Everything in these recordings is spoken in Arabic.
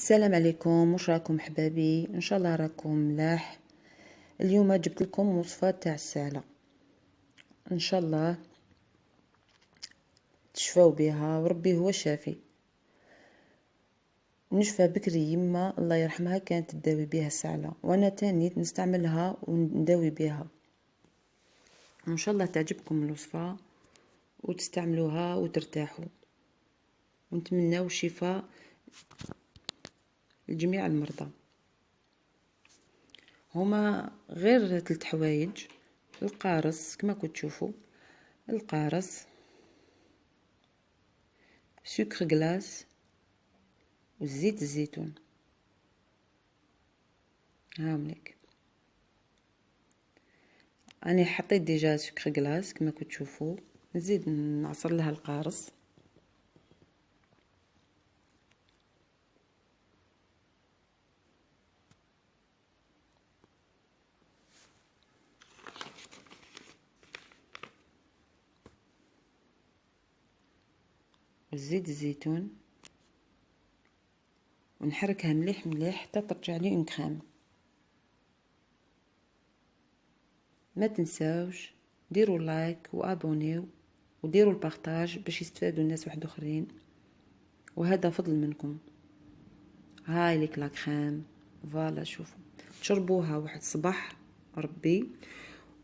السلام عليكم، واش راكم حبابي؟ ان شاء الله راكم ملاح. اليوم جبت لكم وصفه تاع الساله، ان شاء الله تشفاو بها وربي هو الشافي. نشفى بكري يما الله يرحمها كانت تداوي بها الساله، وانا تاني نستعملها ونداوي بها. ان شاء الله تعجبكم الوصفه وتستعملوها وترتاحوا، ونتمناو الشفاء لجميع المرضى. هما غير 3 حوايج: القارص كما كنتوا تشوفوا، القارص، سكر غلاس، وزيت الزيتون. هاهملك. انا حطيت ديجا سكر غلاس كما كنتوا تشوفوا، نزيد نعصر لها القارص. وزيت الزيتون، ونحركها مليح مليح حتى ترجع لي اون كريم. ما تنساوش ديروا لايك وابونيو وديروا البارطاج باش يستفادوا الناس واحد اخرين، وهذا فضل منكم. هاي ليك لا كريم، فوالا شوفوا تشربوها واحد الصباح ربي،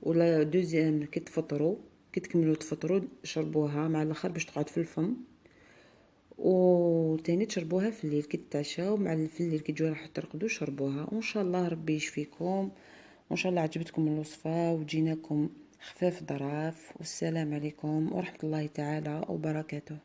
ولا دوزيام كي تفطروا، كي تكملوا تفطروا شربوها مع الاخر باش تقعد في الفم، وتاني تشربوها في الليل كي تتعشاو، مع في الليل كي تجوا راح ترقدوا شربوها. وان شاء الله ربي يشفيكم، وان شاء الله عجبتكم الوصفه وجيناكم خفاف ظراف. والسلام عليكم ورحمه الله تعالى وبركاته.